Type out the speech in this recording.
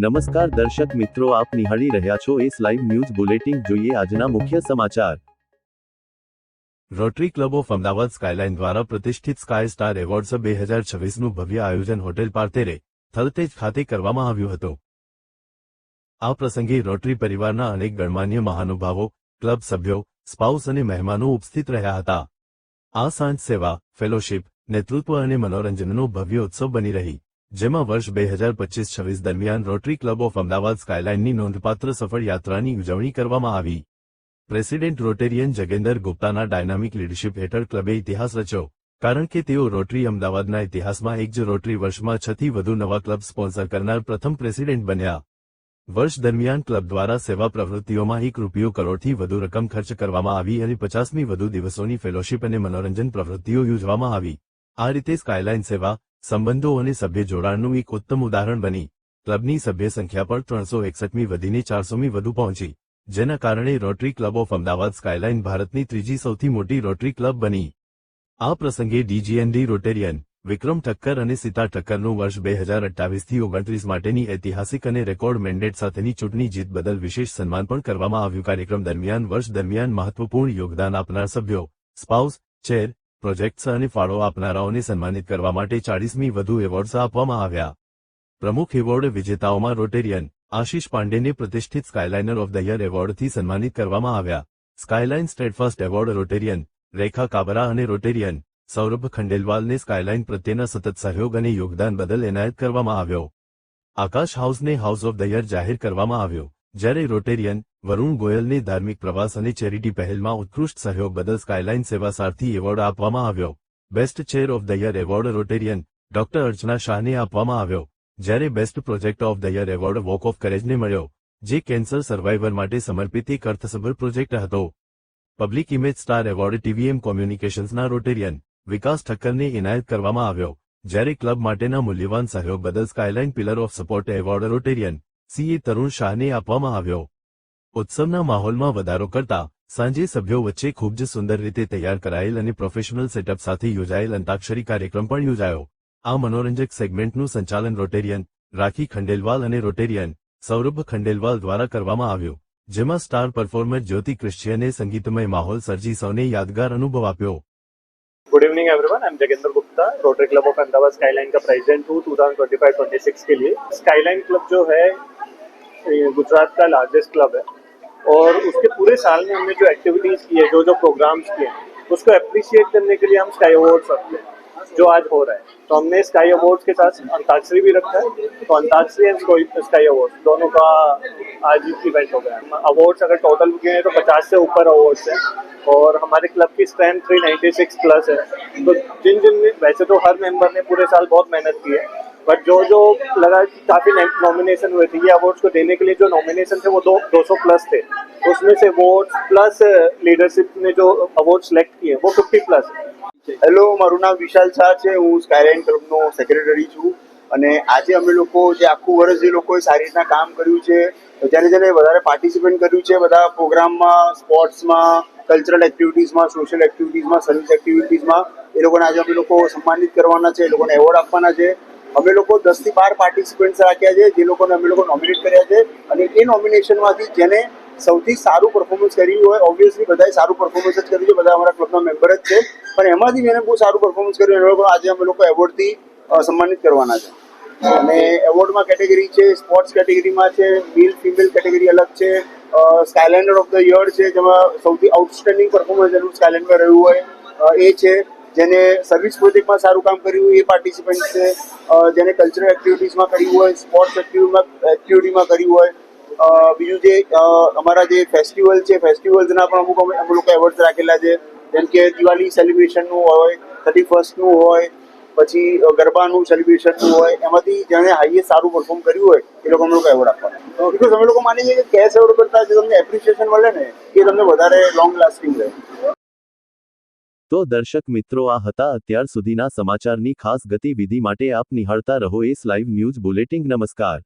નમસ્કાર દર્શક મિત્રો, આપ નિહાળી રહ્યા છો એસ લાઈવ ન્યૂઝ બુલેટિન. જોઈએ આજના મુખ્ય સમાચાર. Rotary club of Ahmedabad skyline દ્વારા પ્રતિષ્ઠિત સ્કાય સ્ટાર એવોર્ડ્સ 2026નું ભવ્ય આયોજન હોટેલ પાર્તેરે, થલતેજ ખાતે કરવામાં આવ્યું હતું. આ પ્રસંગે રોટરી પરિવારના અનેક ગણમાન્ય મહાનુભાવો, ક્લબ સભ્યો, સ્પાઉસ અને મહેમાનો ઉપસ્થિત રહ્યા હતા. આ સાંજ સેવા, ફેલોશિપ, નેતૃત્વ અને મનોરંજનનો ભવ્ય ઉત્સવ બની રહી, જેમાં વર્ષ 2025-26 દરમિયાન રોટરી ક્લબ ઓફ અમદાવાદ સ્કાયલાઇનની નોંધપાત્ર સફળ યાત્રાની ઉજવણી કરવામાં આવી. પ્રેસિડેન્ટ રોટેરિયન જગેન્દર ગુપ્તાના ડાયનામિક લીડરશિપ હેઠળ ક્લબે ઇતિહાસ રચ્યો, કારણ કે તેઓ રોટરી અમદાવાદના ઇતિહાસમાં એક જ રોટરી વર્ષમાં 6થી વધુ નવા ક્લબ સ્પોન્સર કરનાર પ્રથમ પ્રેસિડેન્ટ બન્યા. વર્ષ દરમિયાન ક્લબ દ્વારા સેવા પ્રવૃત્તિઓમાં ₹1 કરોડથી વધુ રકમ ખર્ચ કરવામાં આવી અને 50મી વધુ દિવસોની ફેલોશિપ અને મનોરંજન પ્રવૃત્તિઓ યોજવામાં આવી. આ રીતે સ્કાયલાઇન સેવા, સંબંધો અને સભ્ય જોડાણનું એક ઉત્તમ ઉદાહરણ બની. ક્લબની સભ્ય સંખ્યા પણ 361મી વધીને 400મી વધુ પહોંચી, જેના કારણે rotary club of Ahmedabad skyline ભારતની ત્રીજી સૌથી મોટી રોટરી ક્લબ બની. આ પ્રસંગે ડીજીએનડી રોટેરિયન, વિક્રમ ઠક્કર અને સીતા ઠક્કરનું વર્ષ 2028થી 29 માટેની ઐતિહાસિક અને રેકોર્ડ મેન્ડેટ સાથેની ચૂંટણી જીત બદલ વિશેષ સન્માન પણ કરવામાં આવ્યું. કાર્યક્રમ દરમિયાન વર્ષ દરમિયાન મહત્વપૂર્ણ યોગદાન આપનાર સભ્યો, સ્પાઉસ, ચેર, પ્રોજેક્ટ્સ અને ફાળો આપનારાઓને સન્માનિત કરવા માટે 40મી વધુ એવોર્ડ્સ આપવામાં આવ્યા. પ્રમુખ એવોર્ડ વિજેતાઓમાં રોટેરિયન, આશિષ પાંડેને પ્રતિષ્ઠિત સ્કાયલાઇનર ઓફ ધ યર એવોર્ડથી સન્માનિત કરવામાં આવ્યા. સ્કાયલાઇન સ્ટેડફાસ્ટ એવોર્ડ રોટેરિયન, રેખા કાબરા અને રોટેરિયન, સૌરભ ખંડેલવાલને સ્કાયલાઇન પ્રત્યેના સતત સહયોગ અને યોગદાન બદલ એનાયત કરવામાં આવ્યો. આકાશ હાઉસને હાઉસ ઓફ ધ યર જાહેર કરવામાં આવ્યો, જ્યારે રોટેરિયન, વરુણ ગોયલને ધાર્મિક પ્રવાસ અને ચેરિટી પહેલમાં ઉત્કૃષ્ટ સહયોગ બદલ સ્કાયલાઇન સેવા સારથી એવોર્ડ આપવામાં આવ્યો. Best chair of the year award Rotarian, doctor Archana શાહને આપવામાં આવ્યો, જ્યારે best project of the year award walk of કરેજને મળ્યો, જે કેન્સર સર્વાઇવર માટે સમર્પિત એક અર્થસભર પ્રોજેક્ટ હતો. Public image star award TVM કોમ્યુનિકેશન્સના રોટેરિયન, વિકાસ ઠક્કરને એનાયત કરવામાં આવ્યો, જ્યારે ક્લબ માટેના મૂલ્યવાન સહયોગ બદલ skyline pillar of support award Rotarian, CA Tarun શાહને આપવામાં આવ્યો. ઉત્સવના માહોલમાં વધારો કરતા, સાંજે સભ્યો વચ્ચે ખૂબ જ સુંદર રીતે તૈયાર કરાયેલ અને પ્રોફેશનલ સેટઅપ સાથે યોજાયેલ અંતાક્ષરી કાર્યક્રમ પણ યોજાયો. આ મનોરંજક સેગમેન્ટનું સંચાલન રોટેરિયન, રાખી ખંડેલવાલ અને રોટેરિયન, સૌરભ ખંડેલવાલ દ્વારા કરવામાં આવ્યું, જેમાં સ્ટાર પરફોર્મર જ્યોતિ ક્રિશ્ચિયને સંગીતમય માહોલ સર્જી સૌને યાદગાર અનુભવ આપ્યો. Good evening everyone, I am Jagendra Gupta, rotary club of Ahmedabad skyline का प्रेसिडेंट हूँ 2025-26 के लिए. स्काईलाइन क्लब जो है गुजरात का लार्जेस्ट क्लब है और उसके पूरे साल में हमने जो एक्टिविटीज़ की है, जो प्रोग्राम्स किए हैं, उसको अप्रिशिएट करने के लिए हम स्काई अवार्ड्स रखते हैं, जो आज हो रहा है. तो हमने स्काई अवार्ड्स के साथ अंताक्षरी भी रखा है, तो अंताक्षरी एंड स्काई अवार्ड्स दोनों का आज इवेंट हो गया है. अवार्ड्स अगर टोटल गिने तो 50 से ऊपर अवार्ड्स हैं और हमारे क्लब की स्ट्रेंथ 396 प्लस है. तो जिन वैसे तो हर मेंबर ने पूरे साल बहुत मेहनत की है, बट जो लगा कि काफ़ी नॉमिनेशन हुए थे, ये अवार्ड्स को देने के लिए जो नॉमिनेशन थे वो 200 प्लस थे. उसमें से वोट्स प्लस लीडरशिप ने जो अवार्ड सिलेक्ट किए वो 50 प्लस है. હેલો, મારું નામ વિશાલ શાહ છે. હું સ્કાયલાઇન ક્લબનો સેક્રેટરી છું અને આજે અમે લોકો જે આખું વર્ષ જે લોકોએ સારી રીતના કામ કર્યું છે, જેને વધારે પાર્ટિસિપેટ કર્યું છે બધા પ્રોગ્રામમાં, સ્પોર્ટ્સમાં, કલ્ચરલ એક્ટિવિટીઝમાં, સોશિયલ એક્ટિવિટીઝમાં, સર્વિસ એક્ટિવિટીઝમાં, એ લોકોને આજે અમે લોકો સન્માનિત કરવાના છે, એ લોકોને એવોર્ડ આપવાના છે. અમે લોકો 10થી 12 પાર્ટિસિપન્ટ્સ રાખ્યા છે, જે લોકોને અમે લોકો નોમિનેટ કર્યા છે અને એ નોમિનેશનમાંથી જેને સૌથી સારું પરફોર્મન્સ કર્યું હોય, ઓબ્વિયસલી બધાએ સારું પરફોર્મન્સ જ કર્યું છે, બધા અમારા ક્લબના મેમ્બર જ છે, પણ એમાંથી જેને બહુ સારું પરફોર્મન્સ કર્યું એ લોકો આજે અમે લોકો એવોર્ડથી સન્માનિત કરવાના છે. અને એવોર્ડમાં કેટેગરી છે, સ્પોર્ટ્સ કેટેગરીમાં છે, મેલ ફિમેલ કેટેગરી અલગ છે, સ્કાયલાઇનર ઓફ ધ યર છે, જેમાં સૌથી આઉટસ્ટેન્ડિંગ પરફોર્મન્સ જેનું સ્કાયલાઇનમાં રહ્યું હોય એ છે, જેને સર્વિસ પ્રોજેક્ટમાં સારું કામ કર્યું હોય એ પાર્ટિસિપન્ટ છે, જેને કલ્ચરલ એક્ટિવિટીઝમાં કર્યું હોય, સ્પોર્ટ્સ એક્ટિવિટીમાં કર્યું હોય. બીજું જે અમારા જે ફેસ્ટિવલ છે, ફેસ્ટિવલ્સના પણ અમુક અમે લોકો એવોર્ડ્સ રાખેલા છે, જેમ કે દિવાળી સેલિબ્રેશનનું હોય, 31st હોય, પછી ગરબાનું સેલિબ્રેશનનું હોય, એમાંથી જેણે હાઈએસ્ટ સારું પરફોર્મ કર્યું હોય એ લોકો અમે લોકો એવોર્ડ આપવાના. બિકોઝ અમે લોકો માનીએ છીએ કે કેશ એવોર્ડ કરતાં જે તમને એપ્રિસિએશન મળે ને એ તમને વધારે લોંગ લાસ્ટિંગ રહે. તો દર્શક મિત્રો, આ હતા અત્યાર સુધીના સમાચારની ખાસ ગતિવિધિ માટે આપ નિહાળતા રહો એસ લાઈવ ન્યૂઝ બુલેટિન. નમસ્કાર.